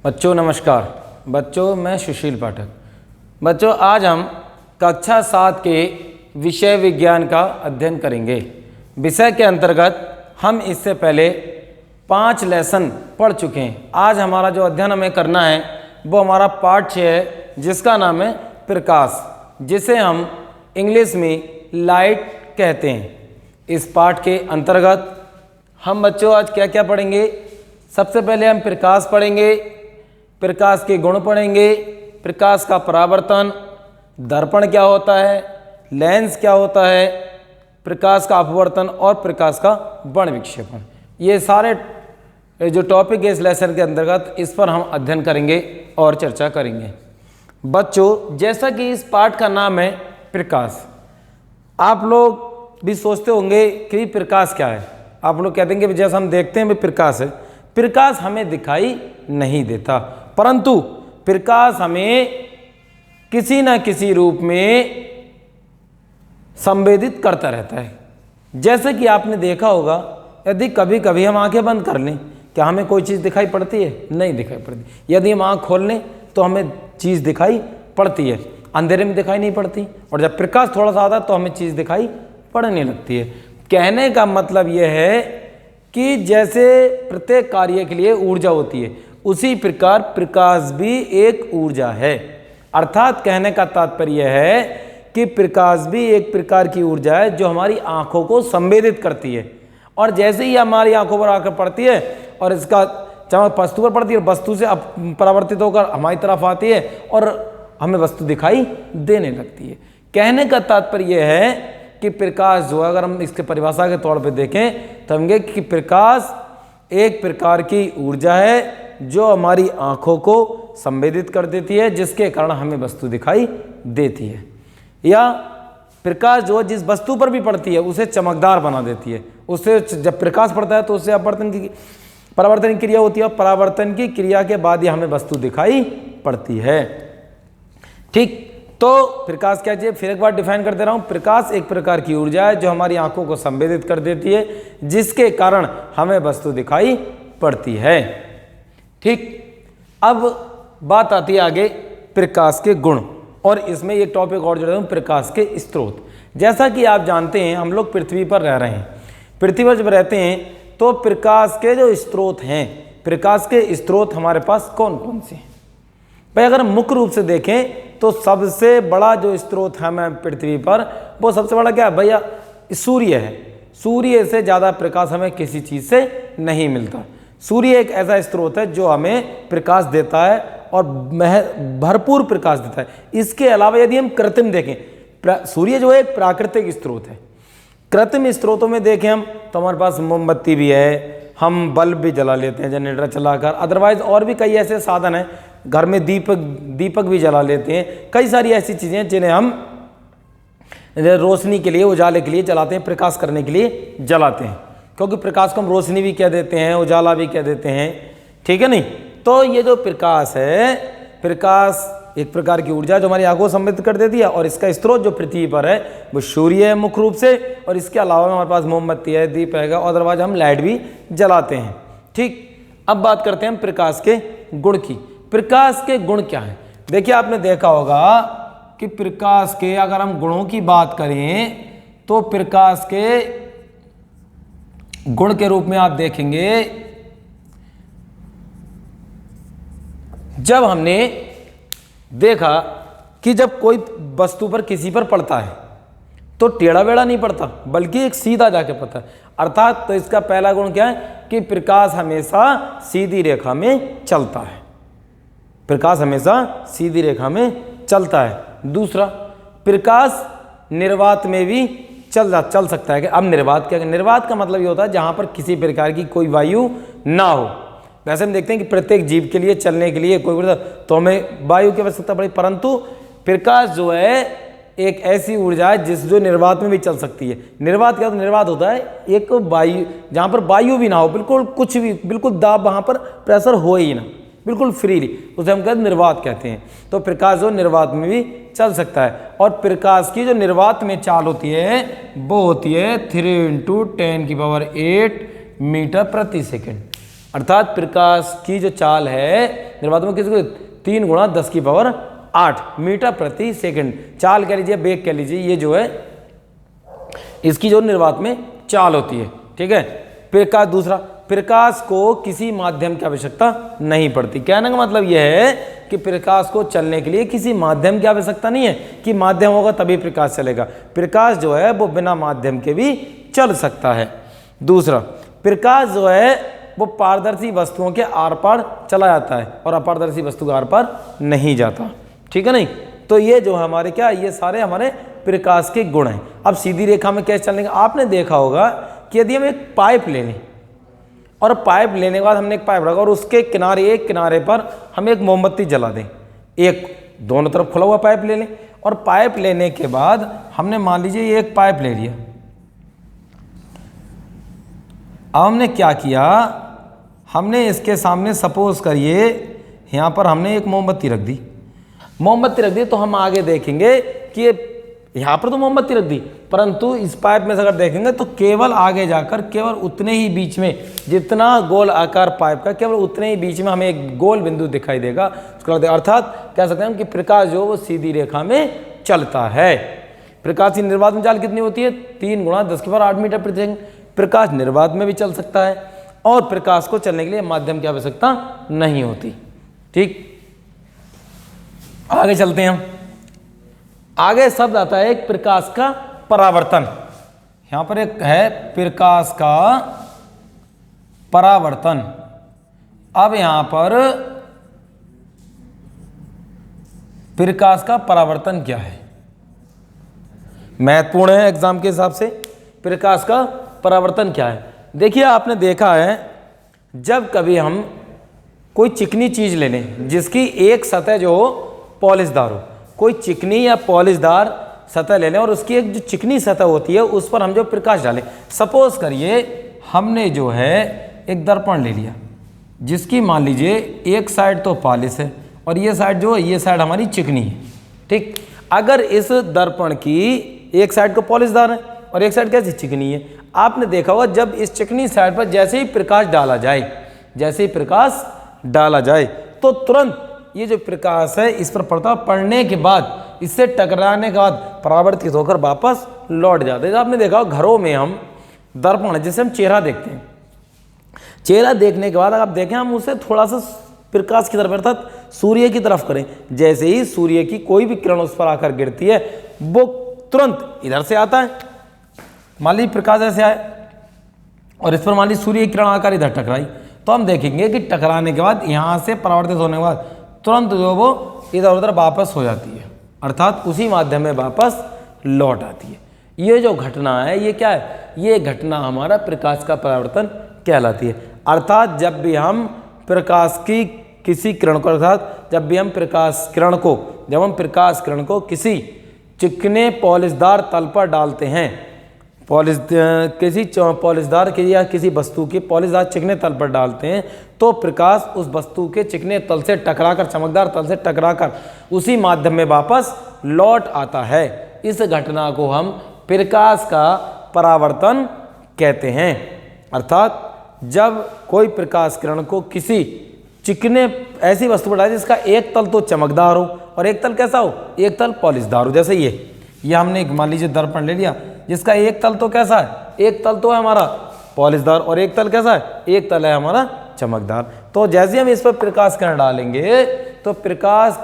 बच्चों नमस्कार। बच्चों मैं सुशील पाठक। बच्चों आज हम कक्षा 7 के विषय विज्ञान का अध्ययन करेंगे। विषय के अंतर्गत हम इससे पहले 5 लेसन पढ़ चुके हैं। आज हमारा जो अध्ययन हमें करना है वो हमारा पाठ 6 है, जिसका नाम है प्रकाश, जिसे हम इंग्लिश में लाइट कहते हैं। इस पाठ के अंतर्गत हम बच्चों आज क्या क्या पढ़ेंगे? सबसे पहले हम प्रकाश पढ़ेंगे, प्रकाश के गुण पढ़ेंगे, प्रकाश का परावर्तन, दर्पण क्या होता है, लेंस क्या होता है, प्रकाश का अपवर्तन और प्रकाश का वर्ण विक्षेपण। ये सारे जो टॉपिक है इस लेसन के अंतर्गत, इस पर हम अध्ययन करेंगे और चर्चा करेंगे। बच्चों जैसा कि इस पाठ का नाम है प्रकाश, आप लोग भी सोचते होंगे कि प्रकाश क्या है। आप लोग कहते हैं कि जैसा हम देखते हैं भी प्रकाश है। प्रकाश हमें दिखाई नहीं देता, परंतु प्रकाश हमें किसी न किसी रूप में संवेदित करता रहता है। जैसे कि आपने देखा होगा, यदि कभी कभी हम आंखें बंद कर लें, क्या हमें कोई चीज़ दिखाई पड़ती है? नहीं दिखाई पड़ती। यदि हम आंख खोल लें तो हमें चीज़ दिखाई पड़ती है, अंधेरे में दिखाई नहीं पड़ती। और जब प्रकाश थोड़ा सा आता है तो हमें चीज़ दिखाई पड़ने लगती है। कहने का मतलब यह है कि जैसे प्रत्येक कार्य के लिए ऊर्जा होती है, उसी प्रकार प्रकाश भी एक ऊर्जा है। अर्थात कहने का तात्पर्य है कि प्रकाश भी एक प्रकार की ऊर्जा है जो हमारी आंखों को संवेदित करती है। और जैसे ही हमारी आंखों पर आकर पड़ती है और इसका चमक वस्तु पर पड़ती है, वस्तु से परावर्तित होकर हमारी तरफ आती है और हमें वस्तु दिखाई देने लगती है। कहने का तात्पर्य यह है कि प्रकाश जो है, अगर हम इसके परिभाषा के तौर पे देखें तो हम कहेंगे कि प्रकाश एक प्रकार की ऊर्जा है जो हमारी आंखों को संवेदित कर देती है, जिसके कारण हमें वस्तु दिखाई देती है। या प्रकाश जो जिस वस्तु पर भी पड़ती है उसे चमकदार बना देती है। उससे जब प्रकाश पड़ता है तो उससे परावर्तन की क्रिया होती है, और परावर्तन की क्रिया के बाद ही हमें वस्तु दिखाई पड़ती है। ठीक, तो प्रकाश क्या चाहिए? फिर एक बार डिफाइन कर दे रहा हूं। प्रकाश एक प्रकार की ऊर्जा है जो हमारी आंखों को संवेदित कर देती है, जिसके कारण हमें वस्तु दिखाई पड़ती है। ठीक, अब बात आती है आगे प्रकाश के गुण, और इसमें एक टॉपिक और जोड़ दूं, प्रकाश के स्रोत। जैसा कि आप जानते हैं हम लोग पृथ्वी पर रह रहे हैं। पृथ्वी पर जब रहते हैं तो प्रकाश के जो स्रोत हैं, प्रकाश के स्रोत हमारे पास कौन कौन से हैं? भाई अगर मुख्य रूप से देखें तो सबसे बड़ा जो स्रोत है हमें पृथ्वी पर, वो सबसे बड़ा क्या है भैया? सूर्य है। सूर्य से ज़्यादा प्रकाश हमें किसी चीज़ से नहीं मिलता। सूर्य एक ऐसा स्रोत है जो हमें प्रकाश देता है और भरपूर प्रकाश देता है। इसके अलावा यदि हम कृत्रिम देखें, सूर्य जो है एक प्राकृतिक स्रोत है। कृत्रिम स्रोतों में देखें हम तो हमारे पास मोमबत्ती भी है, हम बल्ब भी जला लेते हैं जनरेटर चलाकर, अदरवाइज और भी कई ऐसे साधन हैं, घर में दीपक भी जला लेते हैं। कई सारी ऐसी चीज़ें जिन्हें हम रोशनी के लिए, उजाले के लिए जलाते हैं, प्रकाश करने के लिए जलाते हैं, क्योंकि प्रकाश को हम रोशनी भी कह देते हैं, उजाला भी कह देते हैं। ठीक है नहीं? तो ये जो प्रकाश है, प्रकाश एक प्रकार की ऊर्जा जो हमारी आंखों को संवेदित कर देती है, और इसका स्रोत जो पृथ्वी पर है वो सूर्य है मुख्य रूप से, और इसके अलावा हमारे पास मोमबत्ती है, दीप है, अदरवाइज हम लाइट भी जलाते हैं। ठीक, अब बात करते हैं हम प्रकाश के गुण की। प्रकाश के गुण क्या हैं? देखिए आपने देखा होगा कि प्रकाश के अगर हम गुणों की बात करें तो प्रकाश के गुण के रूप में आप देखेंगे, जब हमने देखा कि जब कोई वस्तु पर किसी पर पड़ता है तो टेढ़ा बेड़ा नहीं पड़ता, बल्कि एक सीधा जाके पड़ता है। अर्थात तो इसका पहला गुण क्या है कि प्रकाश हमेशा सीधी रेखा में चलता है। प्रकाश हमेशा सीधी रेखा में चलता है। दूसरा, प्रकाश निर्वात में भी चल सकता है। कि अब निर्वात क्या है? निर्वात का मतलब ये होता है जहां पर किसी प्रकार की कोई वायु ना हो। वैसे हम देखते हैं कि प्रत्येक जीव के लिए चलने के लिए कोई तो हमें वायु की आवश्यकता पड़े, परंतु प्रकाश जो है एक ऐसी ऊर्जा है जो निर्वात में भी चल सकती है। निर्वात क्या? निर्वात होता है एक वायु, जहां पर वायु भी ना हो, बिल्कुल कुछ भी, बिल्कुल दाब वहां पर प्रेशर हो ही ना, बिल्कुल फ्रीली, उसे हम कहते निर्वात कहते हैं। तो प्रकाश जो निर्वात में भी चल सकता है। और प्रकाश की जो निर्वात में चाल होती है वो होती है 3 × 10⁸ मीटर प्रति सेकंड। अर्थात प्रकाश की जो चाल है निर्वात में किसको 3 × 10⁸ मीटर प्रति सेकंड चाल कह लीजिए, वेग कह लीजिए, ये जो है इसकी जो निर्वात में चाल होती है। ठीक है। प्रकाश, दूसरा, प्रकाश को किसी माध्यम की आवश्यकता नहीं पड़ती। कहने का मतलब यह है कि प्रकाश को चलने के लिए किसी माध्यम की आवश्यकता नहीं है कि माध्यम होगा तभी प्रकाश चलेगा। प्रकाश जो है वो बिना माध्यम के भी चल सकता है। दूसरा, प्रकाश जो है वो पारदर्शी वस्तुओं के आर पार चला जाता है और अपारदर्शी वस्तु के आर पार नहीं जाता। ठीक है नहीं। तो ये जो हमारे क्या, ये सारे हमारे प्रकाश के गुण हैं। अब सीधी रेखा में कैसे चलने का, आपने देखा होगा कि यदि हम एक पाइप ले लें और पाइप लेने के बाद हमने एक पाइप रखा और उसके किनारे, एक किनारे पर हम एक मोमबत्ती जला दें, एक दोनों तरफ खुला हुआ पाइप ले लें और पाइप लेने के बाद हमने मान लीजिए ये एक पाइप ले लिया। अब हमने क्या किया, हमने इसके सामने सपोज करिए यहाँ पर हमने एक मोमबत्ती रख दी। मोमबत्ती रख दी तो हम आगे देखेंगे कि यहाँ पर तो मोमबत्ती रख दी, परंतु इस पाइप में से अगर देखेंगे तो केवल आगे जाकर केवल उतने ही बीच में, जितना गोल आकार पाइप का, केवल उतने ही बीच में हमें एक गोल बिंदु दिखाई देगा। अर्थात कह सकते हैं कि प्रकाश जो वो सीधी रेखा में चलता है। प्रकाश की निर्वात में चाल कितनी होती है? 3 × 10⁸ मीटर प्रति सेकंड। प्रकाश निर्वात में भी चल सकता है और प्रकाश को चलने के लिए माध्यम की आवश्यकता नहीं होती। ठीक, आगे चलते हैं हम। आगे शब्द आता है एक प्रकाश का परावर्तन। यहां पर एक है प्रकाश का परावर्तन। अब यहां पर प्रकाश का परावर्तन क्या है, महत्वपूर्ण है एग्जाम के हिसाब से। प्रकाश का परावर्तन क्या है? देखिए, आपने देखा है जब कभी हम कोई चिकनी चीज ले लें जिसकी एक सतह जो हो पॉलिशदार हो, कोई चिकनी या पॉलिशदार सतह ले लें और उसकी एक जो चिकनी सतह होती है उस पर हम जो प्रकाश डालें। सपोज करिए हमने जो है एक दर्पण ले लिया जिसकी मान लीजिए एक साइड तो पॉलिश है और ये साइड जो है, ये साइड हमारी चिकनी है। ठीक, अगर इस दर्पण की एक साइड को पॉलिशदार है और एक साइड कैसी चिकनी है, आपने देखा होगा जब इस चिकनी साइड पर जैसे ही प्रकाश डाला जाए, जैसे ही प्रकाश डाला जाए तो तुरंत ये जो प्रकाश है इस पर पड़ता, पड़ने के बाद इससे टकराने के बाद परावर्तित होकर वापस लौट जाते हैं। आपने देखा घरों में हम दर्पण है जिससे हम चेहरा देखते हैं, चेहरा देखने के बाद आप देखें हम उसे थोड़ा सा प्रकाश की तरफ अर्थात सूर्य की तरफ करें, जैसे ही सूर्य की कोई भी किरण उस पर आकर गिरती है वो तुरंत इधर से आता है। मान लीजिए प्रकाश ऐसे आए और इस पर मान लीजिए सूर्य की किरण आकर इधर टकराई, तो हम देखेंगे कि टकराने के बाद यहाँ से परावर्तित होने के बाद तुरंत जो वो इधर उधर वापस हो जाती है, अर्थात उसी माध्यम में वापस लौट आती है। ये जो घटना है ये क्या है? ये घटना हमारा प्रकाश का परावर्तन कहलाती है। अर्थात जब भी हम प्रकाश की किसी किरण को, अर्थात जब भी हम प्रकाश किरण को किसी चिकने पॉलिशदार तल पर डालते हैं, किसी पॉलिशदार के या किसी वस्तु के पॉलिशदार चिकने तल पर डालते हैं तो प्रकाश उस वस्तु के चिकने तल से टकराकर, चमकदार तल से टकराकर उसी माध्यम में वापस लौट आता है। इस घटना को हम प्रकाश का परावर्तन कहते हैं। अर्थात जब कोई प्रकाश किरण को किसी चिकने ऐसी वस्तु पर डाले जिसका एक तल तो चमकदार हो और एक तल कैसा हो, एक तल पॉलिशदार हो, जैसे ये हमने मान लीजिए दर्पण ले लिया जिसका एक तल तो कैसा है, एक तल तो है हमारा पॉलिशदार और एक तल कैसा है, एक तल है हमारा चमकदार। तो जैसे हम इस पर प्रकाश किरण डालेंगे तो प्रकाश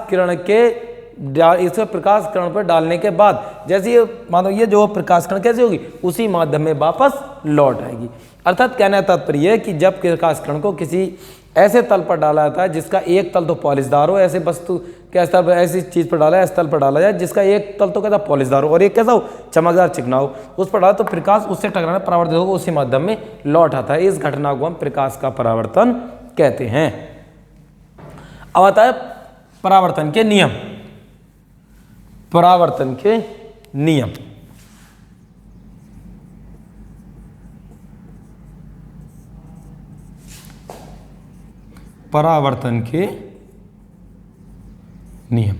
किरण पर डालने के बाद जैसे ये मानो ये जो प्रकाश किरण कैसे होगी, उसी माध्यम में वापस लौट आएगी। अर्थात कहने का तात्पर्य है कि जब प्रकाश किरण को किसी ऐसे तल पर डाला जाता है जिसका एक तल तो पॉलिशदार हो, ऐसे वस्तु के स्तर पर ऐसी चीज पर डाला है, इस तल पर डाला जाए जिसका एक तल तो कैसा पॉलिशदार हो और एक कैसा हो, चमकदार चिकना हो, उस पर डाला तो प्रकाश उससे टकराना परावर्तित होगा, उसी माध्यम में लौट आता है। इस घटना को हम प्रकाश का परावर्तन कहते हैं। अब आता है परावर्तन के नियम। परावर्तन के नियम, परावर्तन के नियम।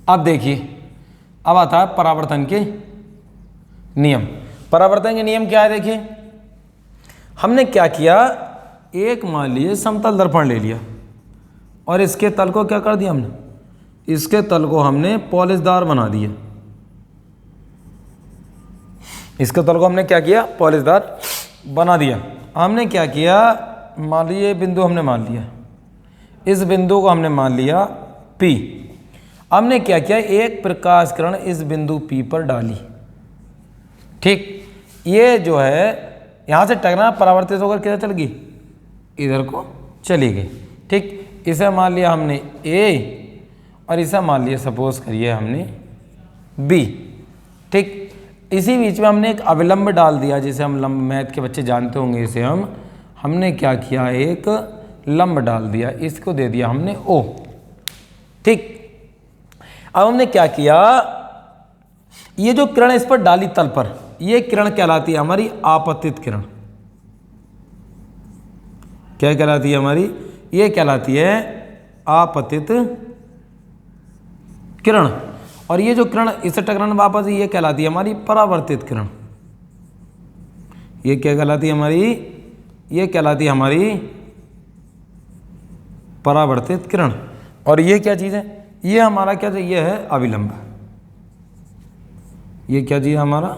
अब देखिए, अब आता है परावर्तन के नियम। परावर्तन के नियम क्या है? देखिए हमने क्या किया, एक मान लिए समतल दर्पण ले लिया और इसके तल को क्या कर दिया हमने, इसके तल को हमने पॉलिशदार बना दिया। इसके तल को हमने क्या किया, पॉलिशदार बना दिया। हमने क्या किया, मान लीजिए बिंदु हमने मान लिया, इस बिंदु को हमने मान लिया P। हमने क्या किया, एक प्रकाश किरण इस बिंदु P पर डाली। ठीक, ये जो है यहाँ से टकराना परावर्तित होकर किधर चल गई, इधर को चली गई। ठीक, इसे मान लिया हमने A और इसे मान लिया सपोज करिए हमने B। ठीक, इसी बीच में हमने एक अविलंब डाल दिया, जिसे हम लंब, मैथ के बच्चे जानते होंगे इसे हमने क्या किया, एक लंब डाल दिया, इसको दे दिया हमने O। ठीक, अब हमने क्या किया, ये जो किरण इस पर डाली तल पर, ये किरण कहलाती है हमारी आपतित किरण। क्या कहलाती है हमारी, ये कहलाती है आपतित किरण। और ये जो किरण इससे टकराने वापस ये कहलाती है हमारी परावर्तित किरण। ये क्या कहलाती है हमारी, ये कहलाती है हमारी परावर्तित किरण। और ये क्या चीज़ है, ये हमारा क्या है, ये है अविलंब। ये क्या चीज़ है हमारा,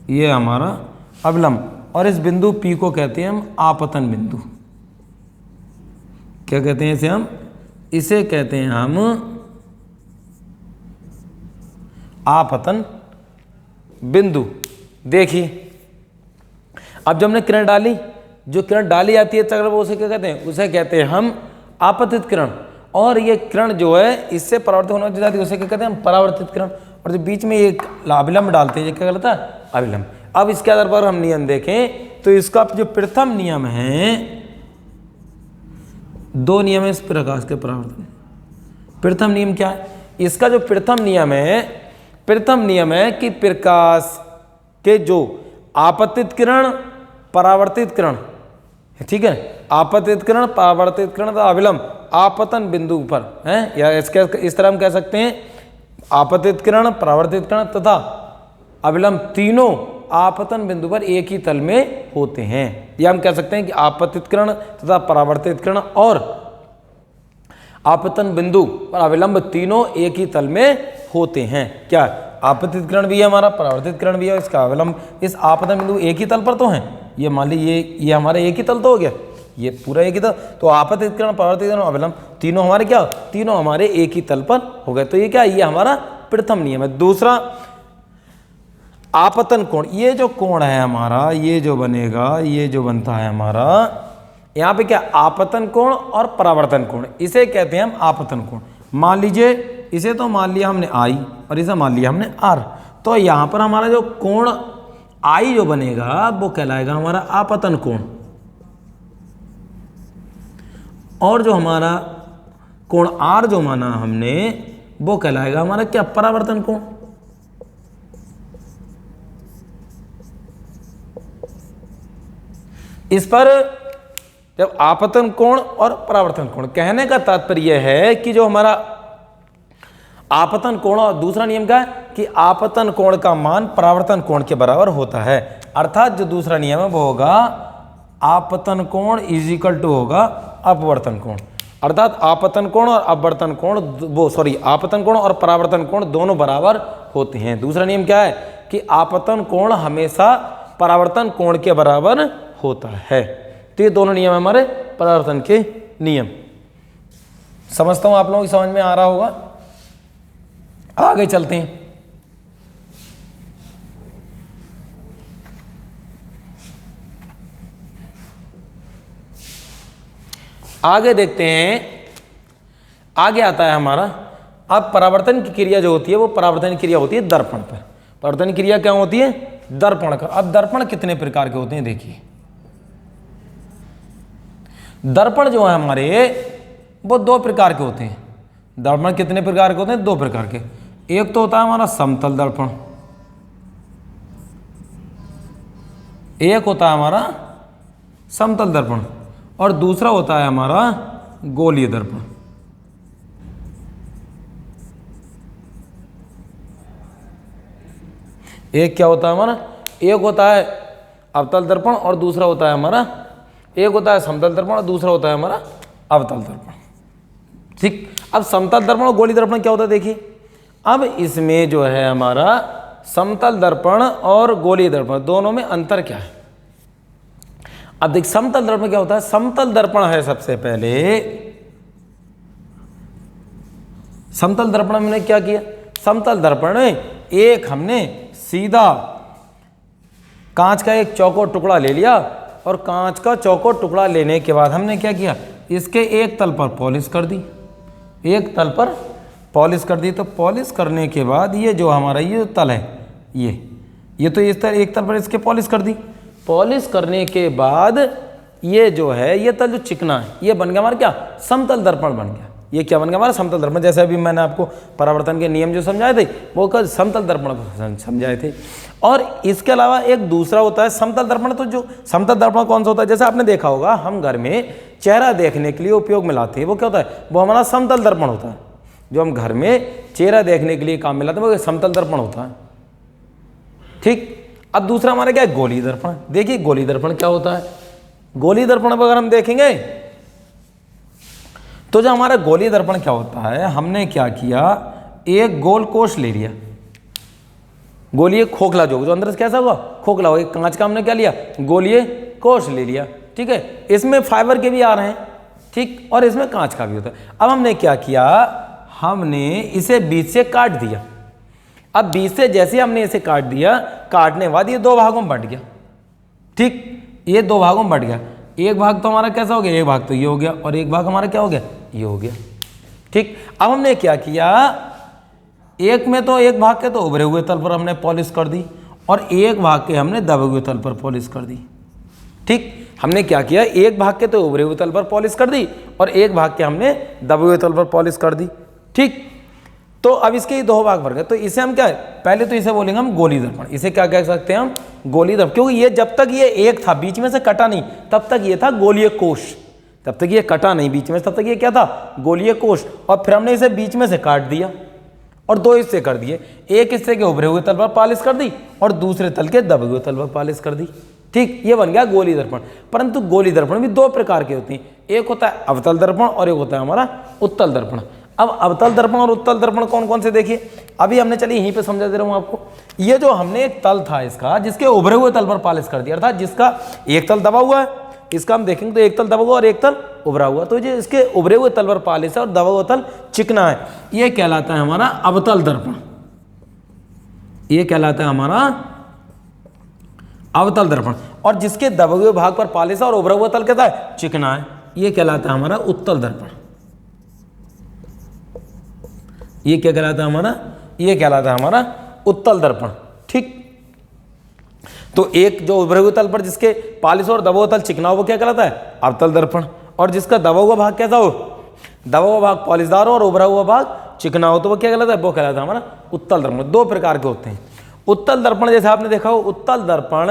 ये हमारा अविलंब। और इस बिंदु P को कहते हैं हम आपतन बिंदु। क्या कहते हैं इसे हम, इसे कहते हैं हम आपतन बिंदु। देखिए, अब जब हमने किरण डाली, जो किरण डाली जाती है चक्र, वो उसे क्या कहते हैं, उसे कहते हैं हम आपतित किरण। और ये किरण जो है इससे परावर्तित होने जाती है, उसे क्या कहते हैं हम परावर्तित किरण। और जो बीच में एक अविलंब डालते हैं, ये क्या कहलाता है, अविलंब। अब इसके आधार पर हम नियम देखें तो इसका जो प्रथम नियम है, दो नियम है इस प्रकाश के परावर्तन। प्रथम नियम क्या है, इसका जो प्रथम नियम है, प्रथम नियम है कि प्रकाश के जो आपतित किरण, परावर्तित किरण, ठीक है, आपतित किरण, परावर्तित किरण तथा अविलंब आपतन बिंदु पर है, या इसके इस तरह हम कह सकते हैं आपतित किरण, परावर्तित किरण तथा अविलंब तीनों आपतन बिंदु पर एक ही तल में होते हैं। या हम कह सकते हैं कि आपतित किरण तथा परावर्तित किरण और आपतन बिंदु पर अविलंब तीनों एक ही तल में होते हैं। क्या, आपतित किरण भी है हमारा, परावर्तित किरण भी है, इसका अविलंब, इस आपतन बिंदु एक ही तल पर तो हैं। ये मान लीजिए ये हमारा एक ही तल तो हो गया, ये पूरा एक ही तल। तो आपतित किरण, परावर्तित किरण, अविलंब तीनों हमारे क्या, तीनों हमारे एक ही तल पर हो गए। तो ये क्या, ये हमारा प्रथम नियम है। दूसरा, आपतन कोण। ये जो कोण है हमारा, ये जो बनेगा, ये जो बनता है हमारा, यहाँ पे क्या, आपतन कोण और परावर्तन कोण, इसे कहते हैं हम आपतन कोण। मान लीजिए इसे तो मान लिया हमने I और इसे मान लिया हमने R। तो यहाँ पर हमारा जो कोण I जो बनेगा वो कहलाएगा हमारा आपतन कोण, और जो हमारा कोण R जो माना हमने वो कहलाएगा हमारा क्या, परावर्तन कोण। इस पर जब आपतन कोण और परावर्तन कोण, कहने का तात्पर्य है कि जो हमारा आपतन कोण, और दूसरा नियम क्या है कि आपतन कोण का मान परावर्तन कोण के बराबर होता है। अर्थात जो दूसरा नियम है वो होगा आपतन कोण इज इक्वल टू होगा अपवर्तन कोण। अर्थात आपतन कोण और अपवर्तन कोण, वो सॉरी आपतन कोण और परावर्तन कोण दोनों बराबर होते हैं। दूसरा नियम क्या है कि आपतन कोण हमेशा परावर्तन कोण के बराबर होता है। तो ये दोनों नियम हमारे परावर्तन के नियम। समझता हूं आप लोगों की समझ में आ रहा होगा। आगे चलते हैं। आगे देखते हैं, आगे आता है हमारा, अब परावर्तन की क्रिया जो होती है वो परावर्तन की क्रिया होती है दर्पण पर। परावर्तन की क्रिया क्या होती है, दर्पण का। अब दर्पण कितने प्रकार के होते हैं देखिए। दर्पण जो है हमारे वो दो प्रकार के होते हैं। दर्पण कितने प्रकार के होते हैं, दो प्रकार के। एक तो होता है हमारा समतल दर्पण, एक होता है हमारा समतल दर्पण, और दूसरा होता है हमारा गोलीय दर्पण। एक क्या होता है हमारा, एक होता है अवतल दर्पण और दूसरा होता है हमारा एक होता है समतल दर्पण और दूसरा होता है हमारा अवतल दर्पण। ठीक, अब समतल दर्पण और गोलीय दर्पण क्या होता है देखिए। अब इसमें जो है हमारा समतल दर्पण और गोलीय दर्पण दोनों में अंतर क्या है। अब देख समतल दर्पण क्या होता है। समतल दर्पण है सबसे पहले, समतल दर्पण में हमने क्या किया, समतल दर्पण में एक हमने सीधा कांच का एक चौकोर टुकड़ा ले लिया और कांच का चौकोर टुकड़ा लेने के बाद हमने क्या किया, इसके एक तल पर पॉलिश कर दी, एक तल पर पॉलिश कर दी। तो पॉलिश करने के बाद ये जो हमारा ये जो तल है ये तो इस तरह एक तल पर इसके पॉलिश कर दी। पॉलिश करने के बाद ये जो है ये तल जो चिकना है ये बन गया हमारा क्या, समतल दर्पण बन गया। ये क्या बन गया हमारा समतल दर्पण। जैसे अभी मैंने आपको परावर्तन के नियम जो समझाए थे वो कल समतल दर्पण समझाए थे। और इसके अलावा एक दूसरा होता है समतल दर्पण। तो जो समतल दर्पण कौन सा होता है, जैसे आपने देखा होगा हम घर में चेहरा देखने के लिए उपयोग में लाते हैं, वो क्या होता है, वो हमारा समतल दर्पण होता है। जो हम घर में चेहरा देखने के लिए काम में लाते हैं वो समतल दर्पण होता है। ठीक, अब दूसरा हमारा क्या है, गोलीय दर्पण। देखिए गोलीय दर्पण क्या होता है। गोलीय दर्पण अगर हम देखेंगे तो जो हमारा गोलीय दर्पण क्या होता है, हमने क्या किया, एक गोल कोष ले लिया, गोलीय खोखला जो अंदर से कैसा हुआ, खोखला हुआ। एक कांच का हमने क्या लिया, गोलीय कोष ले लिया। ठीक है, इसमें फाइबर के भी आ रहे हैं, ठीक, और इसमें कांच का भी होता है। अब हमने क्या किया, हमने इसे बीच से काट दिया। अब बीच से जैसे हमने इसे काट दिया, काटने के बाद ये दो भागों में बंट गया। ठीक, ये दो भागों में बंट गया। एक भाग तो हमारा कैसा हो गया, एक भाग तो ये हो गया और एक भाग हमारा क्या हो गया, ये हो गया। ठीक, अब हमने क्या किया, एक में तो एक भाग के तो उभरे हुए तल पर हमने पॉलिश कर दी और एक भाग के हमने दबे हुए तल पर पॉलिश कर दी। ठीक, हमने क्या किया, एक भाग के तो उभरे हुए तल पर पॉलिश कर दी और एक भाग के हमने दबे हुए तल पर पॉलिश कर दी। ठीक, तो अब इसके दो भाग भर गए। तो इसे हम क्या है, पहले तो इसे बोलेंगे हम गोलीय दर्पण। इसे क्या कह सकते हैं हम, गोलीय दर्पण, क्योंकि ये जब तक ये एक था बीच में से कटा नहीं तब तक ये था गोलीय कोष, तब तक ये कटा नहीं बीच में, तब तक ये क्या था, गोलीय कोष। और फिर हमने इसे बीच में से काट दिया और दो हिस्से कर दिए, एक हिस्से के उभरे हुए तल पर पॉलिश कर दी और दूसरे तल के दबे हुए तल पर पॉलिश कर दी। ठीक, ये बन गया गोलीय दर्पण। परंतु गोलीय दर्पण भी दो प्रकार के होते हैं, एक होता है अवतल दर्पण और एक होता है हमारा उत्तल दर्पण। अब अवतल दर्पण और उत्तल दर्पण कौन कौन से देखिए, अभी हमने चलिए यहीं पे समझा दे रहा हूं आपको। ये जो हमने एक तल था इसका, जिसके उभरे हुए तल पर पॉलिश कर दिया, अर्थात जिसका एक तल दबा हुआ है, इसका हम देखेंगे तो एक तल दबा हुआ और एक तल उभरा हुआ। तो जो इसके उभरे हुए तल पर पॉलिश है और दबा हुआ तल चिकना है, ये कहलाता है हमारा अवतल दर्पण। ये कहलाता है हमारा अवतल दर्पण। और जिसके दबे हुए भाग पर पॉलिश है और उभरा हुआ तल कैसा है, चिकना है, ये कहलाता है हमारा उत्तल दर्पण। ये क्या कहलाता है हमारा, ये कहलाता है हमारा उत्तल दर्पण। ठीक, तो एक जो उभरे हुए तल पर जिसके पॉलिश और दबा हुआ तल चिकना हो वो क्या कहलाता है, अवतल दर्पण। और जिसका दबा हुआ भाग कैसा हो, दबा हुआ भाग पॉलिशदार हो और उभरा हुआ भाग चिकना हो, तो वो क्या कहलाता है, वो कहलाता है हमारा उत्तल दर्पण। दो प्रकार के होते हैं उत्तल दर्पण। जैसे आपने देखा हो, उत्तल दर्पण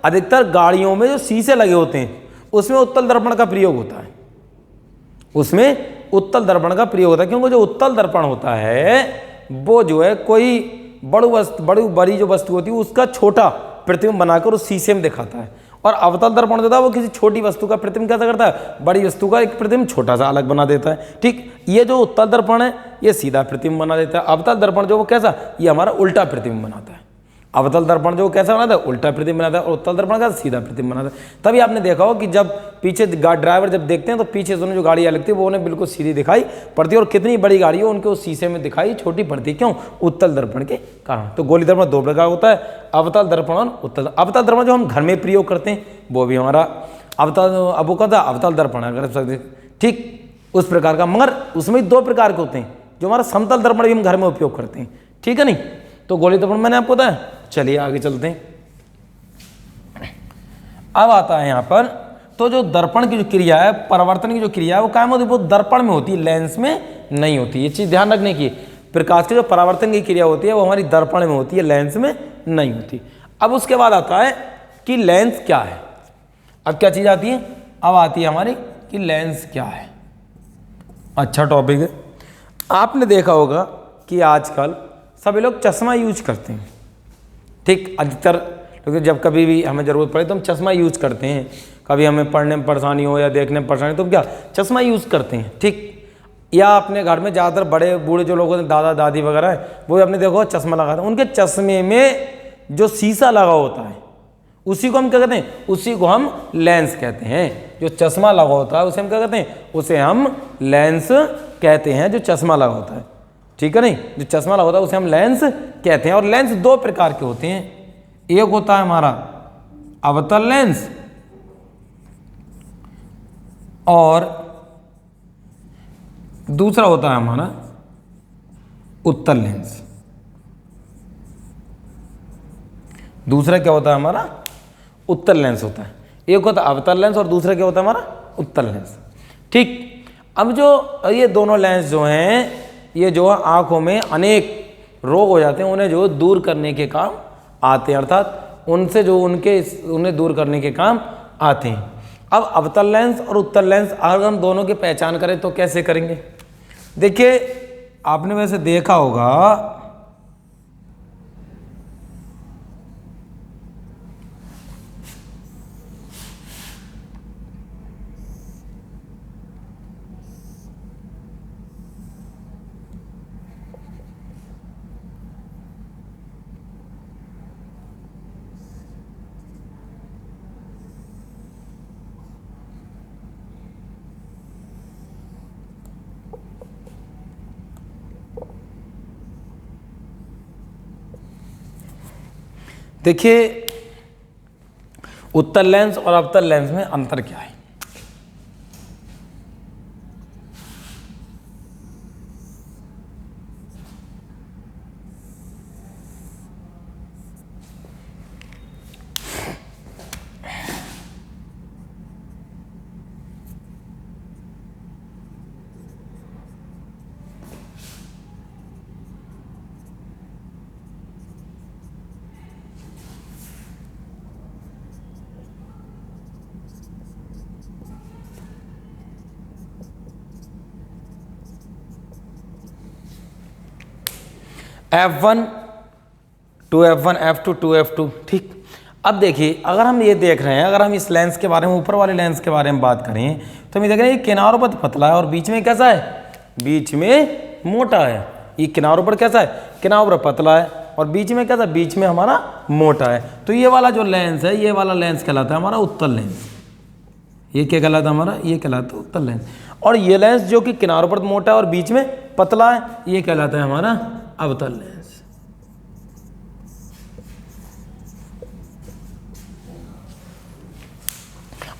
अधिकतर गाड़ियों में जो शीशे लगे होते हैं उसमें उत्तल दर्पण का प्रयोग होता है, उसमें उत्तल दर्पण का प्रयोग होता है। क्योंकि जो उत्तल दर्पण होता है वो जो है कोई बड़ी जो वस्तु होती है उसका छोटा प्रतिबिंब बनाकर उस शीशे में दिखाता है। और अवतल दर्पण जो था वो किसी छोटी वस्तु का प्रतिबिंब कैसा करता है, बड़ी वस्तु का एक प्रतिबिंब छोटा सा अलग बना देता है। ठीक, ये जो उत्तल दर्पण है ये सीधा प्रतिबिंब बना देता है। अवतल दर्पण जो वो कैसा, ये हमारा उल्टा प्रतिबिंब बनाता है। अवतल दर्पण जो कैसा बनाता है, उल्टा प्रतिबिंब बनाता है, और उत्तल दर्पण का सीधा प्रतिबिंब बनाता है। तभी आपने देखा हो कि जब पीछे ड्राइवर जब देखते हैं तो पीछे से जो गाड़ियाँ लगती है वो उन्हें बिल्कुल सीधी दिखाई पड़ती है, और कितनी बड़ी गाड़ी हो उनके उस शीशे में दिखाई छोटी पड़ती है। क्यों, उत्तल दर्पण के कारण। तो गोलीय दर्पण दो प्रकार होता है, अवतल दर्पण और उत्तल। अवतल दर्पण जो हम घर में प्रयोग करते हैं वो भी हमारा अवतल दर्पण अगर ठीक उस प्रकार का, मगर उसमें दो प्रकार के होते हैं। जो हमारा समतल दर्पण भी हम घर में उपयोग करते हैं, ठीक है नहीं। तो गोलीय दर्पण मैंने आपको बताया। चलिए आगे चलते हैं। अब आता है यहाँ पर, तो जो दर्पण की जो क्रिया है, परावर्तन की जो क्रिया है वो क्या होती है, वो दर्पण में होती है, लेंस में नहीं होती। ये चीज़ ध्यान रखने की, प्रकाश की जो परावर्तन की क्रिया होती है वो हमारी दर्पण में होती है, लेंस में नहीं होती। अब उसके बाद आता है कि लेंस क्या है। अब क्या चीज़ आती है, अब आती है हमारी कि लेंस क्या है। अच्छा टॉपिक है। आपने देखा होगा कि आजकल सभी लोग चश्मा यूज करते हैं। ठीक, अधिकतर क्योंकि जब कभी भी हमें ज़रूरत पड़े तो हम चश्मा यूज करते हैं। कभी हमें पढ़ने में परेशानी हो या देखने में परेशानी, तो हम क्या चश्मा यूज़ करते हैं, ठीक। या अपने घर में ज़्यादातर बड़े बूढ़े जो लोग होते हैं, दादा दादी वगैरह है, वो अपने देखो चश्मा लगाते हैं, उनके चश्मे में जो शीशा लगा होता है उसी को हम क्या कहते हैं, उसी को हम लेंस कहते हैं। जो चश्मा लगा होता है उसे हम क्या कहते हैं, उसे हम लेंस कहते हैं, जो चश्मा लगा होता है, ठीक है नहीं, जो चश्मा लगा होता है उसे हम लेंस कहते हैं। और लेंस दो प्रकार के होते हैं, एक होता है हमारा अवतल लेंस और दूसरा होता है हमारा उत्तल लेंस। दूसरा क्या होता है हमारा, उत्तल लेंस होता है। एक होता है अवतल लेंस और दूसरा क्या होता है हमारा, उत्तल लेंस, ठीक। अब जो ये दोनों लेंस जो हैं, ये जो है आंखों में अनेक रोग हो जाते हैं उन्हें जो दूर करने के काम आते हैं, अर्थात उनसे जो उन्हें दूर करने के काम आते हैं। अब अवतल लेंस और उत्तल लेंस अगर हम दोनों की पहचान करें तो कैसे करेंगे। देखिए आपने वैसे देखा होगा देखिए उत्तल लेंस और अवतल लेंस में अंतर क्या है। F1 2F1 F2 2F2, ठीक। अब देखिए अगर हम ये देख रहे हैं, अगर हम इस लेंस के बारे में, ऊपर वाले लेंस के बारे में बात करें तो हम ये देख रहे हैं ये किनारों पर पतला है और बीच में कैसा है, बीच में मोटा है। ये किनारों पर कैसा है, किनारों पर पतला है और बीच में कैसा, बीच में हमारा मोटा है। तो ये वाला जो लेंस है, ये वाला लेंस कहलाता है हमारा उत्तल लेंस। ये क्या कहलाता है हमारा, ये कहलाता है उत्तल लेंस। और ये लेंस जो कि किनारों पर मोटा है और बीच में पतला है, ये कहलाता है हमारा अवतल लेंस।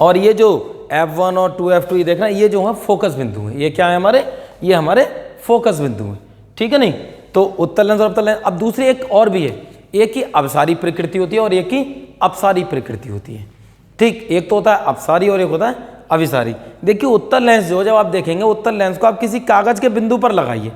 और ये जो F1 और 2F2 ये देखना, ये जो है फोकस बिंदु है। ये क्या है हमारे, ये हमारे फोकस बिंदु है, ठीक है नहीं। तो उत्तल लेंस और अवतल लेंस। अब दूसरी एक और भी है, एक की अपसारी प्रकृति होती है और एक की अपसारी प्रकृति होती है, ठीक। एक तो होता है अपसारी और एक होता है अभिसारी। देखिए उत्तल लेंस जो, जब आप देखेंगे उत्तल लेंस को आप किसी कागज के बिंदु पर लगाइए,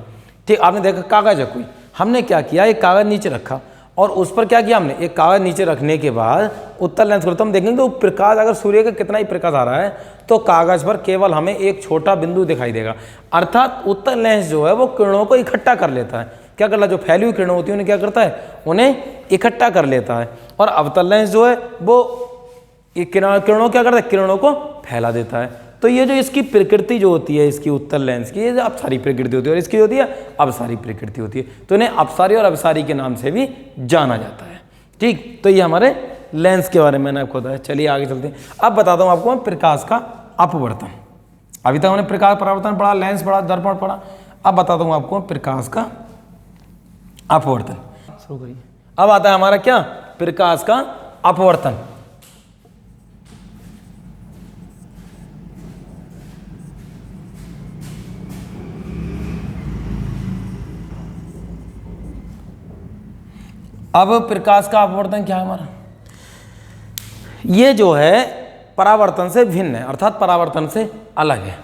ठीक। आपने देखा कागज है कोई, हमने क्या किया, एक कागज नीचे रखा और उस पर क्या किया हमने, एक कागज नीचे रखने के बाद उत्तल लेंस को तो हम देखेंगे तो प्रकाश, अगर सूर्य का कितना ही प्रकाश आ रहा है तो कागज पर केवल हमें एक छोटा बिंदु दिखाई देगा। अर्थात उत्तल लेंस जो है वो किरणों को इकट्ठा कर लेता है। क्या करता है, जो फैली हुई किरणें होती है उन्हें क्या करता है, उन्हें इकट्ठा कर लेता है। और अवतल लेंस जो है वो किरणों क्या करता है, किरणों को फैला देता है। तो ये जो इसकी प्रकृति जो होती है, इसकी उत्तल लेंस की, ये जो अपसारी प्रकृति होती है और इसकी होती है अपसारी प्रकृति होती है। तो इन्हें अपसारी और अभिसारी के नाम से भी जाना जाता है, ठीक। तो ये हमारे लेंस के बारे में मैंने आपको बताया। चलिए आगे चलते हैं। अब बताता हूँ आपको प्रकाश का अपवर्तन। अभी तक हमने प्रकाश परावर्तन पढ़ा, लेंस पढ़ा, दर्पण पढ़ा। अब बताता हूँ आपको प्रकाश का अपवर्तन। शुरू करिए। अब आता है हमारा क्या, प्रकाश का अपवर्तन। अब प्रकाश का अपवर्तन क्या है हमारा, ये जो है परावर्तन से भिन्न है, अर्थात परावर्तन से अलग है।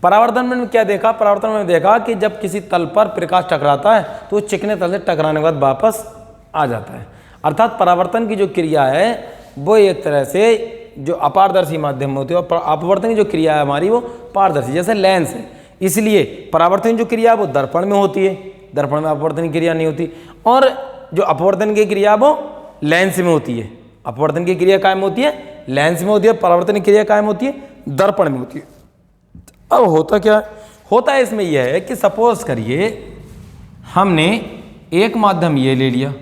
परावर्तन में क्या देखा, परावर्तन में देखा कि जब किसी तल पर प्रकाश टकराता है तो चिकने तल से टकराने के बाद वापस आ जाता है। अर्थात परावर्तन की जो क्रिया है वो एक तरह से जो अपारदर्शी माध्यम में होती है और अपवर्तन की जो क्रिया है हमारी वो पारदर्शी, जैसे लेंस है। इसलिए परावर्तन की जो क्रिया है वो दर्पण में होती है, दर्पण में अपवर्तन की क्रिया नहीं होती। और जो अपवर्तन की क्रिया वो लेंस में होती है, अपवर्तन की क्रिया काय में होती है, लेंस में होती है, परावर्तन क्रिया कायम होती है दर्पण में होती है। अब होता क्या होता है इसमें यह है कि सपोज करिए हमने एक माध्यम ये ले लिया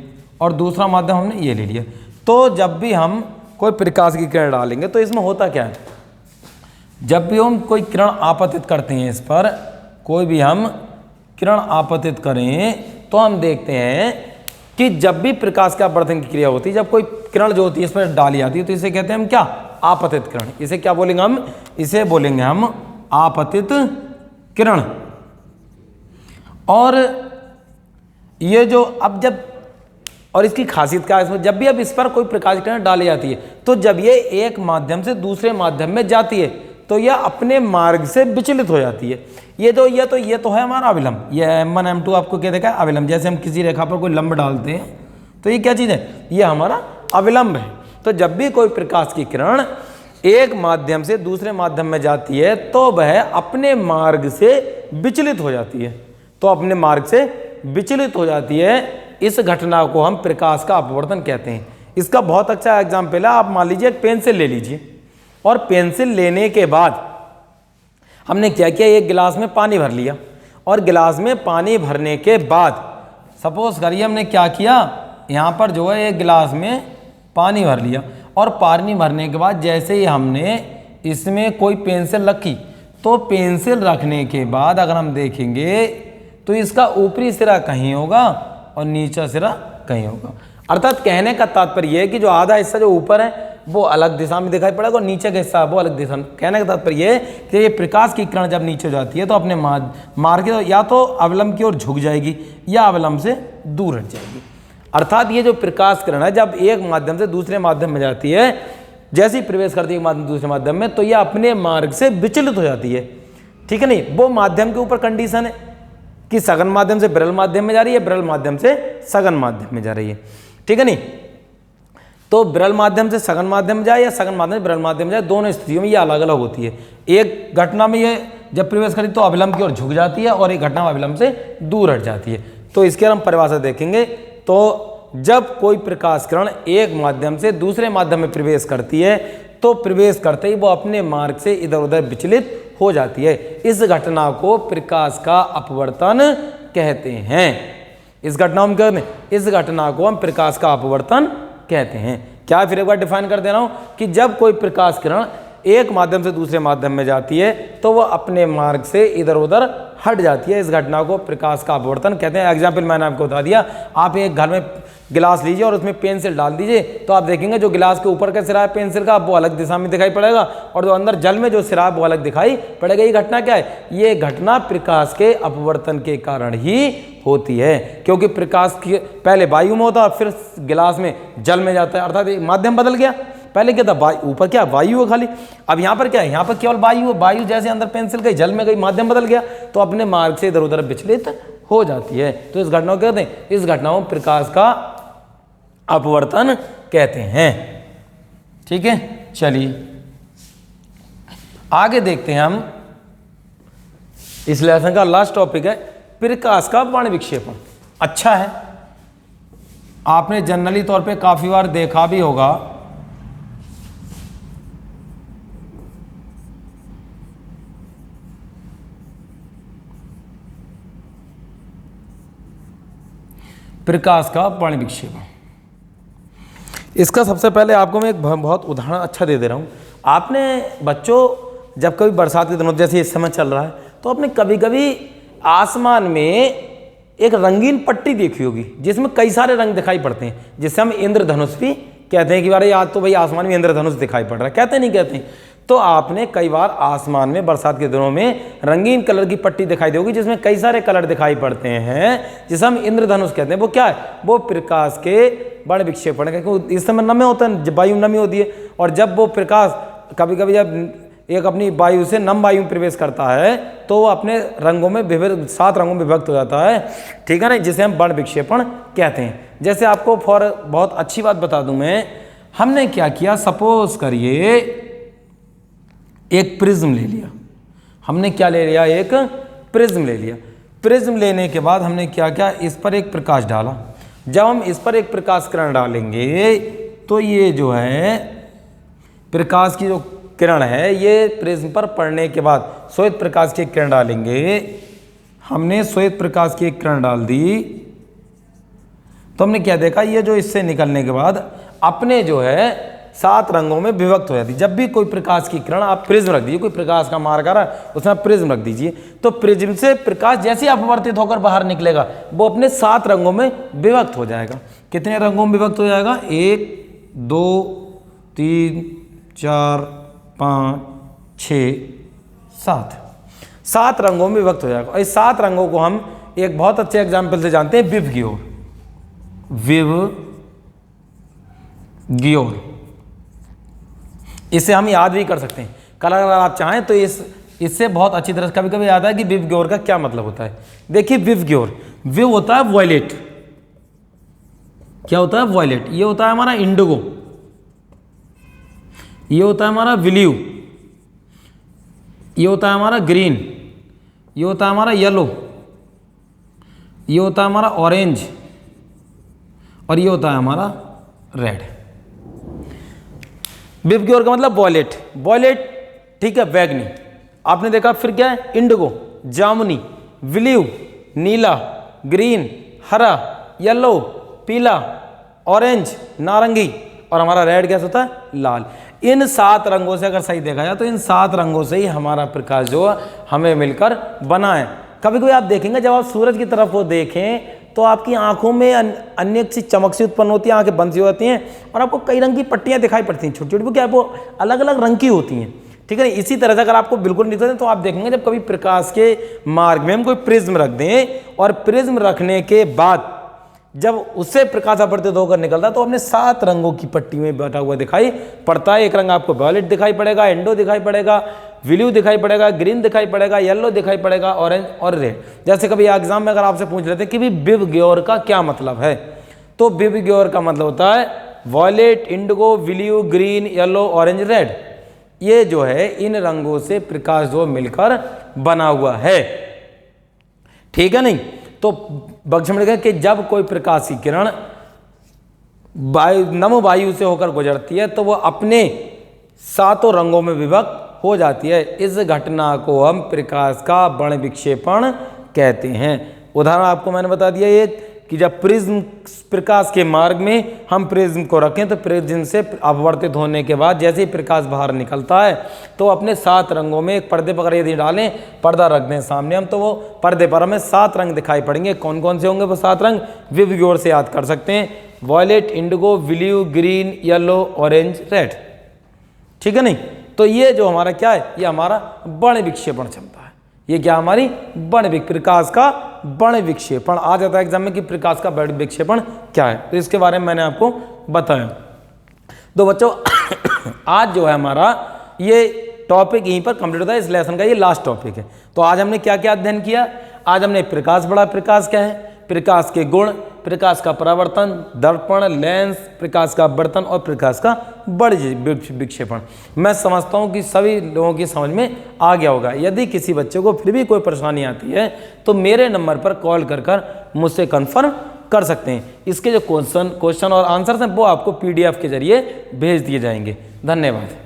और दूसरा माध्यम हमने ये ले लिया, तो जब भी हम कोई प्रकाश की किरण डालेंगे तो इसमें होता क्या है, जब भी हम कोई किरण आपतित करते हैं, इस पर कोई भी हम किरण आपतित करें तो हम देखते हैं कि जब भी प्रकाश का अपवर्तन की क्रिया होती है, जब कोई किरण जो होती है इस पर डाली जाती है तो इसे कहते हैं हम क्या, आपतित किरण। इसे क्या बोलेंगे हम, इसे बोलेंगे हम आपतित किरण। और ये जो अब जब, और इसकी खासियत क्या है इसमें, जब भी अब इस पर कोई प्रकाश की किरण डाली जाती है तो जब ये एक माध्यम से दूसरे माध्यम में जाती है तो यह अपने मार्ग से विचलित हो जाती है। ये तो है हमारा अविलंब, ये M1 M2 आपको क्या देखा है, अविलंब। जैसे हम किसी रेखा पर कोई लंब डालते हैं तो ये क्या चीज़ है, ये हमारा अविलंब है। तो जब भी कोई प्रकाश की किरण एक माध्यम से दूसरे माध्यम में जाती है तो वह अपने मार्ग से विचलित हो जाती है, तो अपने मार्ग से विचलित हो जाती है। इस घटना को हम प्रकाश का अपवर्तन कहते हैं। इसका बहुत अच्छा एग्जाम्पल है, आप मान लीजिए एक पेंसिल ले लीजिए और पेंसिल लेने के बाद हमने क्या किया, एक गिलास में पानी भर लिया और गिलास में पानी भरने के बाद सपोज करिए हमने क्या किया, यहाँ पर जो है एक गिलास में पानी भर लिया और पानी भरने के बाद जैसे ही हमने इसमें कोई पेंसिल रखी तो पेंसिल रखने के बाद अगर हम देखेंगे तो इसका ऊपरी सिरा कहीं होगा और नीचा सिरा कहीं होगा। अर्थात कहने का तात्पर्य यह है कि जो आधा हिस्सा जो ऊपर है वो अलग दिशा में दिखाई पड़ेगा और नीचे का हिस्सा वो अलग दिशा में। कहने का तात्पर्य यह है कि ये प्रकाश की किरण जब नीचे जाती है तो अपने मार्ग या तो अवलंब की ओर झुक जाएगी या अवलंब से दूर हट जाएगी। अर्थात ये जो प्रकाश किरण है जब एक माध्यम से दूसरे माध्यम में जाती है, जैसे ही प्रवेश करती है एक माध्यम दूसरे माध्यम में, तो यह अपने मार्ग से विचलित हो जाती है। ठीक है नहीं, वो माध्यम के ऊपर कंडीशन है कि सघन माध्यम से विरल माध्यम में जा रही है, विरल माध्यम से सघन माध्यम में जा रही है। ठीक है नहीं, तो विरल माध्यम से सघन माध्यम में जाए या सघन माध्यम से विरल माध्यम में जाए, दोनों स्थितियों में ये अलग अलग होती है। एक घटना में ये जब प्रवेश करी तो अविलंब की ओर झुक जाती है और एक घटना में अविलंब से दूर हट जाती है। तो इसके हम परिभाषा देखेंगे। तो जब कोई प्रकाश किरण एक माध्यम से दूसरे माध्यम में प्रवेश करती है तो प्रवेश करते ही वो अपने मार्ग से इधर उधर विचलित हो जाती है। इस घटना को प्रकाश का अपवर्तन कहते हैं। इस घटना में कहते हैं, इस घटना को हम प्रकाश का अपवर्तन कहते हैं। क्या, फिर एक बार डिफाइन कर दे रहा हूं कि जब कोई प्रकाश किरण एक माध्यम से दूसरे माध्यम में जाती है तो वह अपने मार्ग से इधर उधर हट जाती है। इस घटना को प्रकाश का अपवर्तन कहते हैं। एग्जाम्पल मैंने आपको बता दिया, आप एक घर में गिलास लीजिए और उसमें पेंसिल डाल दीजिए तो आप देखेंगे जो गिलास के ऊपर का सिरा है पेंसिल का वो अलग दिशा में दिखाई पड़ेगा और जो अंदर जल में जो सिरा है वो अलग दिखाई पड़ेगा। ये घटना क्या है, ये घटना प्रकाश के अपवर्तन के कारण ही होती है, क्योंकि प्रकाश की पहले वायु में होता है फिर गिलास में जल में जाता है। अर्थात माध्यम बदल गया, पहले क्या था ऊपर क्या वायु है खाली, अब यहाँ पर क्या है, यहाँ पर केवल वायु है। वायु जैसे अंदर पेंसिल गई जल में गई, माध्यम बदल गया तो अपने मार्ग से इधर उधर विचलित हो जाती है। तो इस घटना को कहते हैं, इस घटना को प्रकाश का अपवर्तन कहते हैं। ठीक है, चलिए आगे देखते हैं हम। इस लेसन का लास्ट टॉपिक है प्रकाश का बाण विक्षेपण। अच्छा है, आपने जनरली तौर पे काफी बार देखा भी होगा प्रकाश का बाण विक्षेपण। इसका सबसे पहले आपको मैं एक बहुत उदाहरण अच्छा दे रहा हूँ। आपने बच्चों जब कभी बरसात के दिनों जैसे इस समय चल रहा है तो आपने कभी कभी आसमान में एक रंगीन पट्टी देखी होगी जिसमें कई सारे रंग दिखाई पड़ते हैं, जिससे हम इंद्रधनुष भी कहते हैं कि अरे आज तो भाई आसमान में इंद्रधनुष दिखाई पड़ रहा है, कहते नहीं कहते। तो आपने कई बार आसमान में बरसात के दिनों में रंगीन कलर की पट्टी दिखाई दी होगी जिसमें कई सारे कलर दिखाई पड़ते हैं, जिसे हम इंद्रधनुष कहते हैं। वो क्या है, वो प्रकाश के बाण विक्षेपण है, क्योंकि इस समय नमी होता है, वायु नमी होती है और जब वो प्रकाश कभी कभी जब एक अपनी वायु से नम वायु में प्रवेश करता है तो वो अपने रंगों में 7 रंगों में विभक्त हो जाता है। ठीक है ना, जिसे हम बाण विक्षेपण कहते हैं। जैसे आपको फॉर बहुत अच्छी बात बता दूं मैं, हमने क्या किया, सपोज करिए एक प्रिज्म ले लिया। हमने क्या ले लिया, एक प्रिज्म ले लिया। प्रिज्म लेने के बाद हमने क्या किया, इस पर एक प्रकाश डाला। जब हम इस पर एक प्रकाश किरण डालेंगे तो ये जो है प्रकाश की जो किरण है ये प्रिज्म पर पड़ने के बाद श्वेत प्रकाश की किरण डालेंगे। हमने श्वेत प्रकाश की एक किरण डाल दी तो हमने क्या देखा, ये जो इससे निकलने के बाद अपने जो है 7 रंगों में विभक्त हो जाती है। जब भी कोई प्रकाश की किरण आप प्रिज्म रख दीजिए, कोई प्रकाश का मार्ग आ रहा है उसमें आप प्रिज्म रख दीजिए, तो प्रिज्म से प्रकाश जैसे ही अपवर्तित होकर बाहर निकलेगा वो अपने 7 रंगों में विभक्त हो जाएगा। कितने रंगों में विभक्त हो जाएगा? 1 2 3 4 5 6 7 रंगों में विभक्त हो जाएगा। और इस 7 रंगों को हम एक बहुत अच्छे एग्जाम्पल से जानते हैं, विबग्योर। विबग्योर इसे हम याद भी कर सकते हैं। कल अगर आप चाहें तो इससे बहुत अच्छी तरह से कभी कभी याद है कि विबग्योर का क्या मतलब होता है। देखिए विबग्योर, विव होता है वॉयलेट, क्या होता है? वॉयलेट। ये होता है हमारा इंडिगो, ये होता है हमारा विल्यू, ये होता है हमारा ग्रीन, ये होता है हमारा येलो, ये होता है हमारा ऑरेंज और ये होता है हमारा रेड। विबग्योर का मतलब वॉयलेट, वॉयलेट ठीक है, बैगनी। आपने देखा फिर क्या है? इंडिगो, जामुनी, ब्लू, नीला, ग्रीन, हरा, येलो, पीला, ऑरेंज, नारंगी और हमारा रेड कैसा होता है? लाल। इन 7 रंगों से अगर सही देखा जाए तो इन 7 रंगों से ही हमारा प्रकाश जो है हमें मिलकर बना है। कभी कभी आप देखेंगे जब आप सूरज की तरफ वो देखें तो आपकी आंखों में अन्य सी चमक सी उत्पन्न होती है, आंखें बंद सी हो जाती हैं और आपको कई रंग की पट्टियां दिखाई पड़ती हैं, छोटी छोटी, क्या वो अलग अलग रंग की होती हैं, ठीक है। इसी तरह से अगर आपको बिल्कुल नहीं दें तो आप देखेंगे जब कभी प्रकाश के मार्ग में हम कोई प्रिज्म रख दें और प्रिज्म रखने के बाद जब उससे प्रकाश अपवर्तित होकर निकलता है तो अपने 7 रंगों की पट्टी में बैठा हुआ दिखाई पड़ता है। एक रंग आपको वॉयलेट दिखाई पड़ेगा, इंडो दिखाई पड़ेगा, ब्लू दिखाई पड़ेगा, ग्रीन दिखाई पड़ेगा, येलो दिखाई पड़ेगा, ऑरेंज और रेड। जैसे कभी एग्जाम में अगर आपसे पूछ लेते कि भी विबग्योर का क्या मतलब है, तो विबग्योर का मतलब होता है violet, indigo, blue, green, yellow, orange, red. ये जो है इन रंगों से प्रकाश जो मिलकर बना हुआ है, ठीक है नहीं। तो बक्षमण कि जब कोई प्रकाश की किरण नम वायु से होकर गुजरती है तो वह अपने 7 रंगों में विभक्त हो जाती है। इस घटना को हम प्रकाश का बर्ण विक्षेपण कहते हैं। उदाहरण आपको मैंने बता दिया ये कि जब प्रिज्म प्रकाश के मार्ग में हम प्रिज्म को रखें तो प्रिज्म से अपवर्तित होने के बाद जैसे ही प्रकाश बाहर निकलता है तो अपने 7 रंगों में एक पर्दे पर यदि डालें, पर्दा रख दें सामने हम, तो वो पर्दे पर हमें 7 रंग दिखाई पड़ेंगे। कौन कौन से होंगे वो 7 रंग? विबग्योर से याद कर सकते हैं, violet, indigo, blue, green, yellow, orange, red, ठीक है नहीं। तो ये जो हमारा क्या है, ये हमारा बर्ण विक्षेपण क्षमता है। ये क्या हमारी बर्ण प्रकाश का बर्ण विक्षेपण आ जाता है एग्जाम में कि प्रकाश का बर्ण विक्षेपण क्या है, तो इसके बारे में मैंने आपको बताया। तो बच्चों आज जो है हमारा ये टॉपिक यहीं पर कंप्लीट होता है। इस लेसन का ये लास्ट टॉपिक है। तो आज हमने क्या क्या अध्ययन किया? आज हमने प्रकाश, बड़ा प्रकाश क्या है, प्रकाश के गुण, प्रकाश का परावर्तन, दर्पण, लेंस, प्रकाश का अपवर्तन और प्रकाश का बर्ण विक्षेपण। मैं समझता हूं कि सभी लोगों की समझ में आ गया होगा। यदि किसी बच्चे को फिर भी कोई परेशानी आती है तो मेरे नंबर पर कॉल कर मुझसे कंफर्म कर सकते हैं। इसके जो क्वेश्चन और आंसर्स हैं वो आपको PDF के जरिए भेज दिए जाएंगे। धन्यवाद।